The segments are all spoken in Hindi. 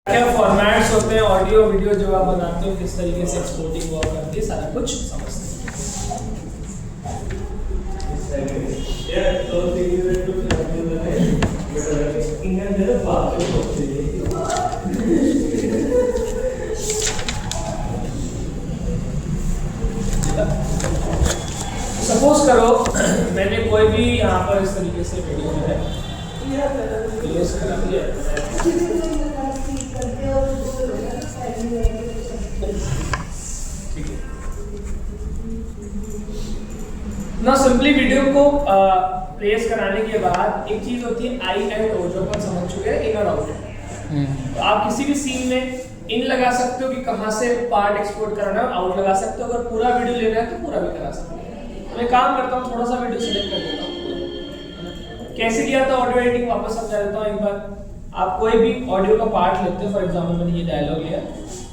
क्या फॉर्मेट्स होते हैं ऑडियो वीडियो जो आप बनाते हो, किस तरीके से एक्सपोर्टिंग हुआ करती है, सारा कुछ समझते हैं। सपोज करो मैंने कोई भी यहाँ पर इस तरीके से वीडियो है प्लेस करा दिया ना। सिंपली वीडियो को प्लेस कराने के बाद एक चीज होती है आई एंड ओ, जो अपन समझ चुके हैं, इन और आउट। तो आप किसी भी सीन में इन लगा सकते हो कि कहां से पार्ट एक्सपोर्ट कराना है, आउट लगा सकते हो। अगर पूरा वीडियो लेना है तो पूरा भी करा सकते हो। तो मैं काम करता हूँ, थोड़ा सा वीडियो सिलेक्ट कर देता हूँ। कैसे किया था ऑडियो एडिटिंग, वापस समझा देता हूँ एक बार। आप कोई भी ऑडियो का पार्ट लेते हो, फॉर एग्जांपल मैंने ये डायलॉग लिया।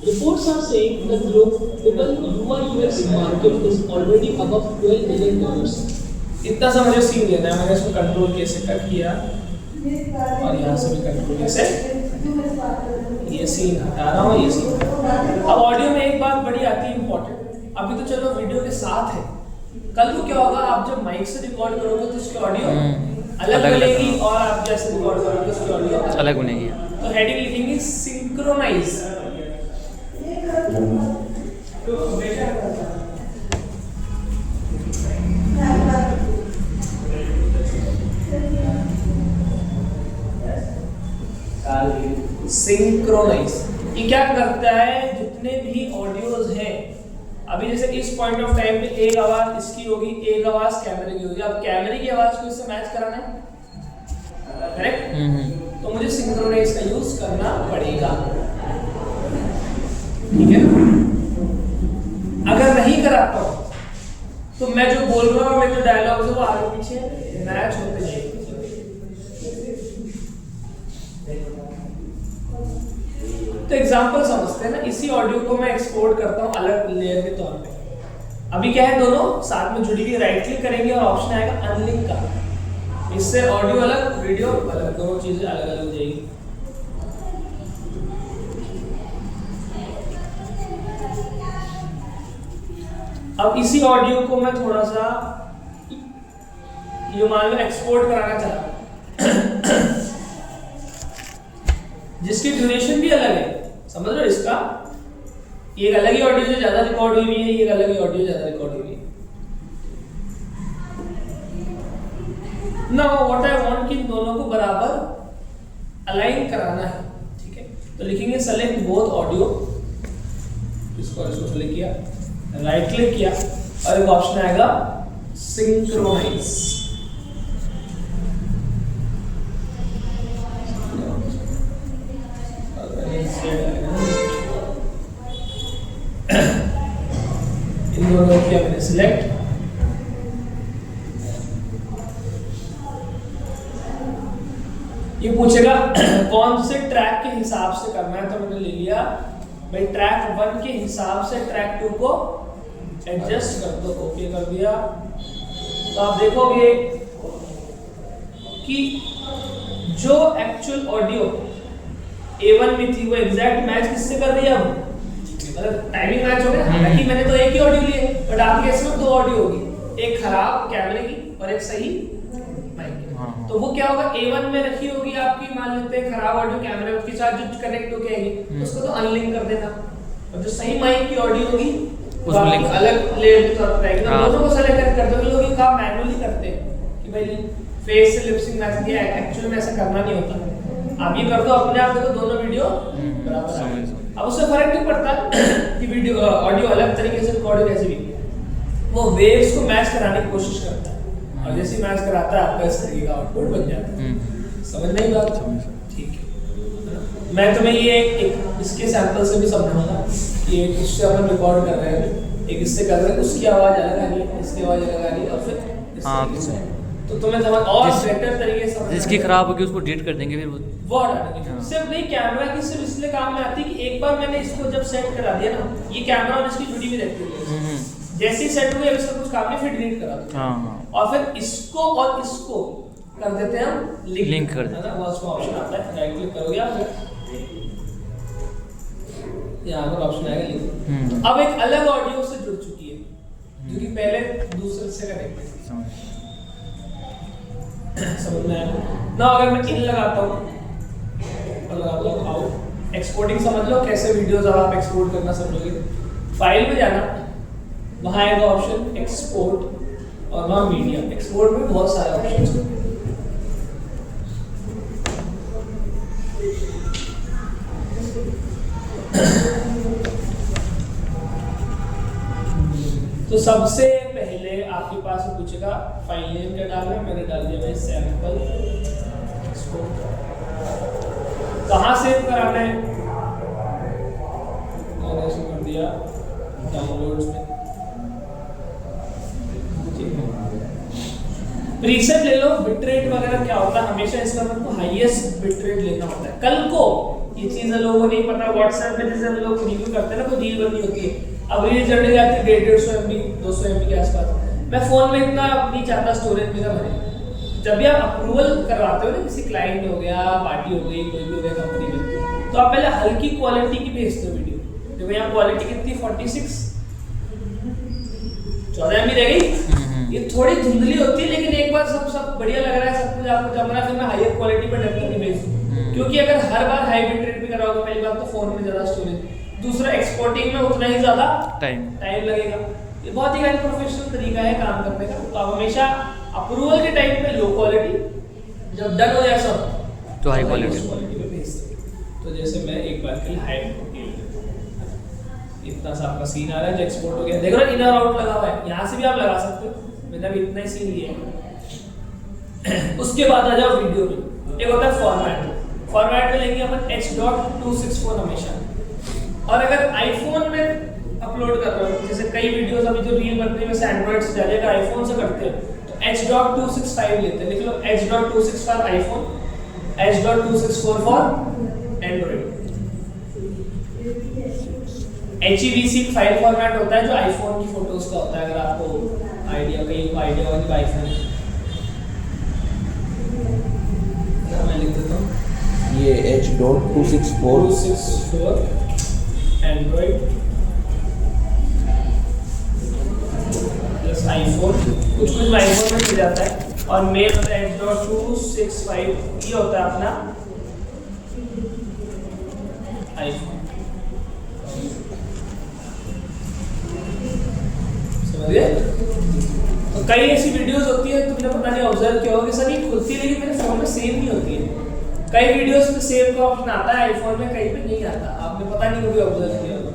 Reports are saying the global UI/UX market is already above $12 billion. इतना सा मुझे सीन लेना है, मैंने इसको कंट्रोल के से कट किया और यहाँ से भी कंट्रोल के से ये सीन हटा रहा हूँ, ये सीन। अब ऑडियो में एक बात बड़ी आती है इम्पोर्टेंट। अभी तो चलो वीडियो के साथ है, कल को क्या होगा, आप जब माइक से रिकॉर्ड करोगे तो उसकी ऑडियो अलग बनेगी और आप जैसे रिकॉर्ड करोगे उसकी ऑडियो अलग बनेगी। तो हेडिंग लिखेंगे सिंक्रोनाइज। सिंक्रोनाइज ये क्या करता है, जितने भी ऑडियोज हैं, अभी जैसे इस पॉइंट ऑफ टाइम पे एक आवाज इसकी होगी, एक आवाज कैमरे की होगी। अब कैमरे की आवाज को इससे मैच कराना है, करेक्ट? तो मुझे सिंक्रोनाइज का यूज करना पड़ेगा, ठीक है ना? अगर नहीं कराता हूं तो मैं जो बोल रहा हूं, मैं जो डायलॉग है वो आगे पीछे मैच होते जाएंगे। तो एग्जांपल समझते हैं ना। इसी ऑडियो को मैं एक्सपोर्ट करता हूं अलग लेयर के तौर पे। अभी क्या है, दोनों साथ में जुड़ी हुई, राइट क्लिक करेंगे और ऑप्शन आएगा अनलिंक का। इससे ऑडियो अलग वीडियो अलग, दोनों चीजें अलग अलग हो जाएगी। अब इसी ऑडियो को मैं थोड़ा सा ये मान लो एक्सपोर्ट कराना चाहता हूं जिसकी ड्यूरेशन भी अलग है, समझ रहे हो? इसका एक अलग ही ऑडियो जो ज्यादा रिकॉर्ड हुई है, ये अलग ही ऑडियो ज्यादा रिकॉर्ड हुई है। नाउ व्हाट आई वांट कि दोनों को बराबर अलाइन कराना है, ठीक है? तो लिखेंगे सेलेक्ट बोथ ऑडियो, इसको सेलेक्ट किया, राइट क्लिक किया और एक ऑप्शन आएगा सिंक्रोनाइज। इन दोनों को किया मैंने सिलेक्ट। ये पूछेगा कौन से ट्रैक के हिसाब से करना है, तो मैंने ले लिया भाई ट्रैक 1 के हिसाब से ट्रैक 2 को एडजस्ट कर दो, ओके कर दिया। तो आप देखोगे कि जो एक्चुअल ऑडियो A1 में थी वो एग्जैक्ट मैच किससे कर रही है, अब मतलब टाइमिंग मैच हो गया। हालांकि मैंने तो एक ही ऑडियो ली है, बट आपके केस में 2 ऑडियो होगी, एक खराब कैमरे की और एक सही माइक की। तो वो क्या होगा, A1 में रखी होगी आपकी, मान लेते हैं खराब ऑडियो कैमरे के साथ जो कनेक्ट होके आएगी, उसको तो अनलिंक कर देना, और जो सही माइक की ऑडियो होगी उसमें लिंक अलग लेयर के तौर पर आएगी। तो दोनों को सेलेक्ट कर दो। लोग ये काम मैनुअली करते हैं कि भाई फेस से लिप सिंक मैच किया, एक्चुअली में ऐसा करना नहीं होता। आप ये कर दो अपने आप, देखो दोनों वीडियो बराबर आ गए। अब उससे फर्क नहीं पड़ता कि वीडियो ऑडियो अलग तरीके से रिकॉर्ड हो, कैसे भी वो वेव्स को मैच कराने की कोशिश करता है, और जैसे मैच कराता है आपका इस तरीके का आउटपुट बन जाता है। समझ नहीं बात? ठीक है, मैं तुम्हें ये एक इसके सैंपल से भी समझाऊंगा कि एक इससे अपन रिकॉर्ड कर रहे हैं, एक इससे कर रहे हैं, उसकी आवाज अलग आ रही है, इसकी आवाज अलग आ रही है, और फिर तो तुम्हें समझ और बेटर तरीके से समझ। जिसकी खराब होगी उसको डिलीट कर देंगे, फिर वो हटा देंगे। सिर्फ नहीं, कैमरा की सिर्फ इसलिए काम में आती है कि एक बार मैंने इसको जब सेट करा दिया ना, ये कैमरा और इसकी जुड़ी हुई रहती है, जैसे ही सेट हुई अब इसका कुछ काम नहीं, फिर डिलीट करा दो। और फिर इसको और इसको कर देते हैं हम लिंक कर देते हैं ना, वो उसका ऑप्शन आता है, राइट क्लिक करोगे आप यहाँ पर ऑप्शन आएगा लिंक। अब एक अलग ऑडियो से जुड़ चुकी है जो कि पहले दूसरे से कनेक्टेड थी। समझ में आया ना? अगर मैं इन लगाता हूँ और लगाता हूँ आउट, एक्सपोर्टिंग समझ लो कैसे वीडियोस अब आप एक्सपोर्ट करना समझोगे। फाइल में जाना, वहाँ आएगा ऑप्शन एक्सपोर्ट और वहाँ मीडिया। एक्सपोर्ट में बहुत सारे ऑप्शन होते हैं। तो सबसे पहले आपके पास पूछेगा फाइल नेम क्या डालना है। मैंने डाल दिया सैंपल एक्सपोर्ट। कहाँ सेव कराना है? मैंने ऐसे कर दिया डाउनलोड्स में। प्रीसेट ले लो। बिटरेट वगैरह क्या होता है, हमेशा इसका मतलब हाईएस्ट बिटरेट लेना होता है। कल को ये चीज लोगों को नहीं पता, व्हाट्सएप पे जैसे हम लोग रिव्यू करते हैं ना, कोई रील बनी होती है, अब रील चढ़ने जाती है 150 MB 200 MB के आसपास। मैं फोन में इतना नहीं चाहता स्टोरेज मेरा भरे। जब भी आप अप्रूवल करवाते हो ना, किसी क्लाइंट हो गया, पार्टी हो गई, कोई भी हो गया कंपनी में, तो आप पहले हल्की क्वालिटी की भेजते हो वीडियो। देखो यहाँ क्वालिटी कितनी 46 14 MB रह गई। ये थोड़ी धुंधली होती है, लेकिन एक बार सब बढ़िया लग रहा है, सब कुछ आपको जम रहा है, फिर मैं हायर क्वालिटी पर डेफिनेटली भेजूं। क्योंकि अगर हर बार हाई बिटरेट पे कराओगे, पहली बात तो फोन में ज्यादा स्टोरेज, दूसरा एक्सपोर्टिंग में उतना ही ज्यादा टाइम लगेगा। ये बहुत ही अनप्रोफेशनल तरीका है काम करने का। तो आप हमेशा अप्रूवल के टाइम पे लो क्वालिटी, जब डन हो जाए सब तो हाई क्वालिटी पे भेजते। तो जैसे मैं एक बार के लिए हाई इतना सा आपका सीन आ रहा है जो एक्सपोर्ट हो गया। देखो ना इनर आउट लगा हुआ है, यहाँ से भी आप लगा सकते हो। मैंने अभी इतना ही सीन लिया है। उसके बाद आ जाओ वीडियो में। एक होता है फॉर्मेट। फॉर्मेट में लेंगे अपन H.264 हमेशा। और अगर आईफोन में अपलोड कर रहे हो, जैसे कई वीडियोस अभी जो रील बनते हैं वैसे एंड्रॉइड से जाएगा, आईफोन से करते हैं तो H.265 लेते हैं। लिख लो H.265 iPhone, H.264 for Android. HEVC file format होता है जो आईफोन की फोटोज का होता है। अगर आपको आइडिया होगा कि आईफोन, मैं लिख देता हूँ ये H.264 एंड्रॉइड प्लस आईफोन। कुछ आईफोन में मिल जाता है। और मेल होता है H.265, ये होता है अपना आईफोन। तो कई ऐसी वीडियोस होती है, तुमने पता नहीं ऑब्जर्व किया होगा कि सर ये खुलती है लेकिन मेरे फोन में सेव नहीं होती है। कई वीडियोस में सेव का ऑप्शन आता है आईफोन में, कहीं पे नहीं आता। आपने पता नहीं कभी ऑब्जर्व किया होगा।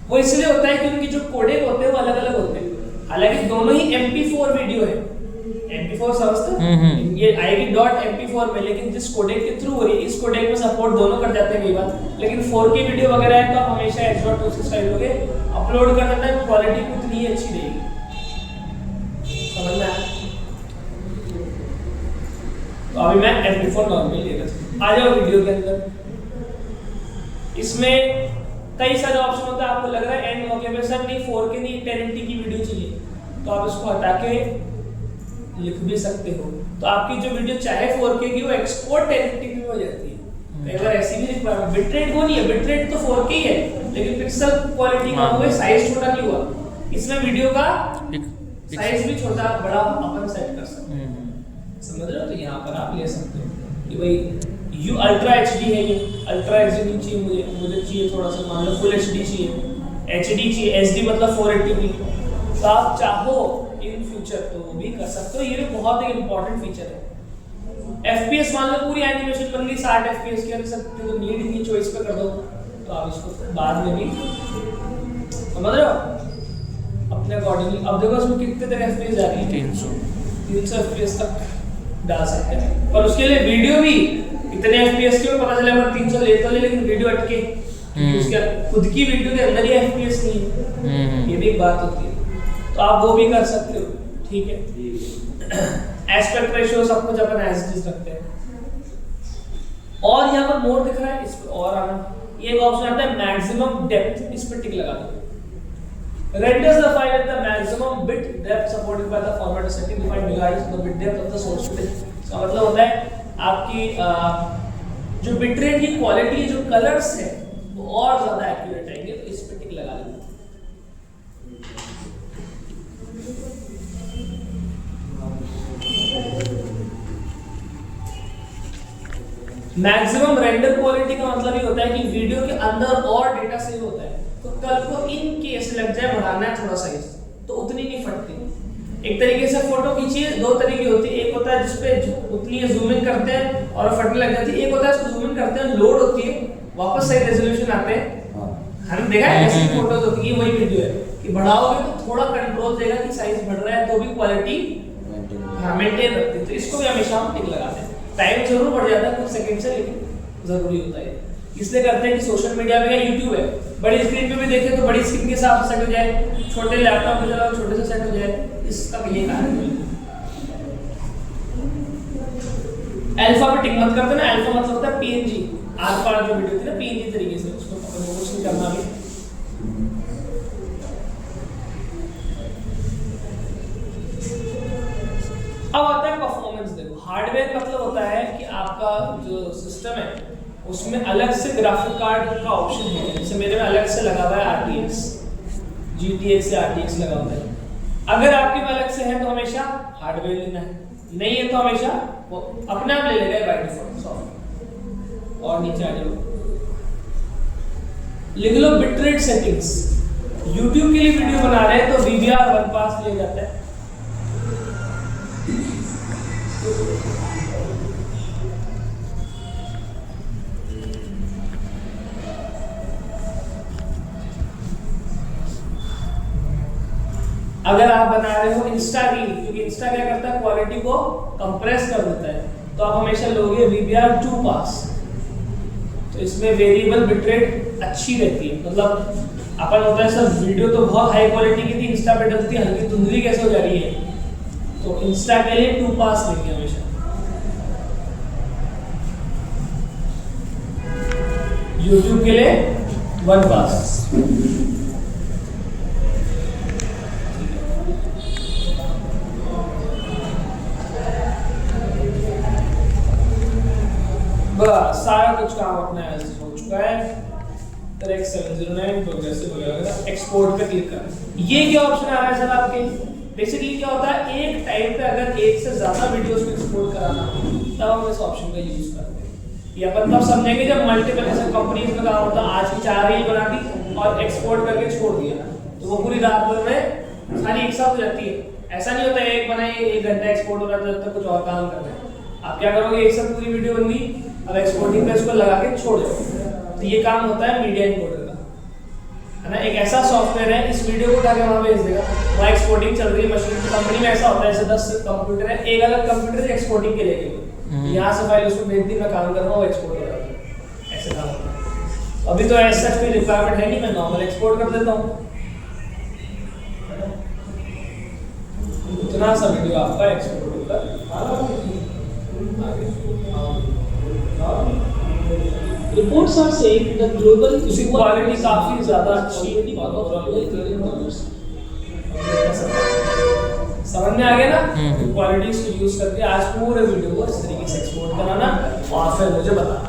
वो इसलिए होता है कि उनकी जो कोडेक होते हैं वो अलग अलग होते हैं। हालांकि दोनों ही MP4 वीडियो है। MP4 समझते हो? ये आएगी .MP4 में, लेकिन जिस कोडेक के थ्रू हो रही है, इस कोडेक में सपोर्ट दोनों कर जाते हैं कई बार। लेकिन 4K वीडियो वगैरह है तो हमेशा H.265 लोगे अपलोड करने टाइम क्वालिटी उतनी ही अच्छी रहेगी। समझ में आया? तो अभी मैं MP4 नॉर्मल लेकर आ जाओ वीडियो के अंदर। इसमें कई सारे ऑप्शन होता है। आपको लग रहा है एंड मौके पे सर नहीं 4K नहीं 1080 की वीडियो चाहिए, तो आप इसको हटा के लिख भी सकते हो। तो आपकी जो वीडियो चाहे 4K की, वो एक्सपोर्ट 1080 में हो जाती है। कई बार ऐसी भी रिक्वायरमेंट, बिटरेट वो नहीं है, बिटरेट तो 4K है, लेकिन पिक्सल क्वालिटी कम हुआ, साइज छोटा नहीं हुआ। इसमें वीडियो का साइज भी छोटा बड़ा अपन सेट कर सकते हैं। समझ रहे हो? तो यहाँ पर आप ले सकते हो कि भाई यू अल्ट्रा HD है, ये अल्ट्रा HD नहीं चाहिए मुझे चाहिए थोड़ा सा, मान लो फुल HD चाहिए, HD चाहिए, SD मतलब 480p। तो आप चाहो इन फ्यूचर तो वो भी कर सकते हो। ये भी बहुत एक इंपॉर्टेंट फीचर है। FPS मान लो पूरी एनिमेशन बन गई 60 FPS की, अगर सब तो नीड नहीं चॉइस पे कर दो तो आप इसको बाद में भी समझ रहे हो अपने अकॉर्डिंगली। अब देखो इसमें कितने तक FPS आ रही है, 300 FPS तक डाल सकते हैं। और उसके लिए वीडियो भी इतने FPS के पता चले अगर 300 लेते हो लेकिन वीडियो अटके, उसके खुद की वीडियो के अंदर ही FPS नहीं है, ये भी एक बात होती है। तो आप वो भी कर सकते हो। ठीक है, एस्पेक्ट रेशियो सब कुछ अपन एज इट इज रखते हैं। और यहाँ पर मोड दिख रहा है, इस पर और आना, ये एक ऑप्शन आता है मैक्सिमम डेप्थ, इस पर टिक लगा दो। renders the file at the maximum bit depth supported by the format setting defined regardless of the bit depth of the source file। इसका मतलब होता है आपकी जो बिट रेट की क्वालिटी, जो कलर्स है वो और ज्यादा एक्यूरेट आएंगे, तो इस पे टिक लगा लेना। मैक्सिमम रेंडर क्वालिटी का मतलब ये होता है कि वीडियो के अंदर और डेटा सेव होता है, तो कल को इन केस लग जाए बढ़ाना है थोड़ा साइज, तो उतनी नहीं फटती। एक तरीके से फोटो खींचिए, दो तरीके होती है, एक होता है जिसपे उतनी जूम इन करते हैं और फटने लग जाती है, एक होता है इसको जूम इन करते हैं, लोड होती है, वापस सही रेजोल्यूशन आते हैं। हमने देखा है ऐसी फोटोज होती है, वही वीडियो है कि बढ़ाओगे तो थोड़ा कंट्रोल देगा कि साइज बढ़ रहा है, तो भी क्वालिटी मेंटेन रखती है। तो इसको भी हमेशा हम टिक लगाते हैं। टाइम जरूर बढ़ जाता है कुछ सेकंड से, लेकिन जरूरी होता है। इसलिए करते हैं कि सोशल मीडिया पे या यूट्यूब है, बड़ी स्क्रीन पे भी देखें तो बड़ी स्क्रीन के हिसाब से सेट हो जाए, छोटे लैपटॉप पे चलाओ छोटे से सेट हो जाए, इसका ये कारण है। अल्फा पे टिक मत कर देना, अल्फा मतलब होता है पीएनजी, आर पार जो वीडियो थी ना पीएनजी तरीके से, उसको कुछ नहीं करना भी। अब आता है परफॉर्मेंस। देखो हार्डवेयर मतलब होता है कि आपका जो सिस्टम है उसमें अलग से ग्राफिक कार्ड का ऑप्शन है, जैसे मेरे में अलग से लगा हुआ है RTX, GTX या RTX लगा हुआ है। अगर आपके में अलग से है तो हमेशा हार्डवेयर लेना है, नहीं है तो हमेशा वो अपने आप ले लेगा बाय डिफॉल्ट सॉफ्ट। और नीचे आ जाओ, लिख लो बिटरेट सेटिंग्स। YouTube के लिए वीडियो बना रहे हैं तो VBR 1 पास ले जाता है। अगर आप बना रहे हो इंस्टा रील, क्योंकि इंस्टा क्या करता है क्वालिटी को कंप्रेस कर देता है, तो आप हमेशा लोगे VBR 2 पास। तो इसमें वेरिएबल बिटरेट अच्छी रहती है, मतलब अपन होता है सर वीडियो तो बहुत हाई क्वालिटी की थी, इंस्टा पे डलती है हल्की धुंधली कैसे हो जा रही है, तो इंस्टा के लिए 2 पास लेंगे हमेशा। YouTube के लिए 1 पास। बस सारा कुछ काम अपना ऐसे हो चुका है। Rec 709 प्रोग्रेसिव वगैरह, एक्सपोर्ट पे क्लिक करें। ये क्या ऑप्शन आ रहा है सर आपके? बेसिकली क्या होता है, एक टाइम पे अगर एक से ज्यादा वीडियोस को एक्सपोर्ट कराना हो तब हम इस ऑप्शन का यूज करते हैं। ये अपन तब समझेंगे जब मल्टीपल ऐसे कंपनीज में काम होता है, आज की 4 रील बना दी और एक्सपोर्ट करके छोड़ दिया, तो वो पूरी रात भर में सारी एक साथ हो जाती है। ऐसा नहीं होता एक बनाई 1 घंटा एक्सपोर्ट हो रहा है तब कुछ और काम करना है। आप क्या करोगे, एक साथ पूरी वीडियो बन गई, अब एक्सपोर्टिंग पे इसको लगा के छोड़ दो। तो ये काम होता है मीडिया इनकोडर का, है ना। एक ऐसा सॉफ्टवेयर है, इस वीडियो को उठा के वहां भेज देगा, वहां एक्सपोर्टिंग चल रही है मशीन की। कंपनी में ऐसा होता है जैसे 10 कंप्यूटर है, एक अलग कंप्यूटर एक्सपोर्टिंग के लिए, यहाँ से फाइल उसमें भेज दी, मैं काम कर रहा हूँ, एक्सपोर्ट हो रहा है, ऐसे काम होता है। अभी तो ऐसा कोई रिक्वायरमेंट है नहीं, मैं नॉर्मल एक्सपोर्ट कर देता हूँ। इतना सा वीडियो आपका एक्सपोर्ट होता है। Reports are saying the global उसकी क्वालिटी काफी ज्यादा अच्छी है, समझ में आ गया ना। क्वालिटी को यूज करके आज पूरे वीडियो को इस तरीके से एक्सपोर्ट कराना और फिर मुझे बताना।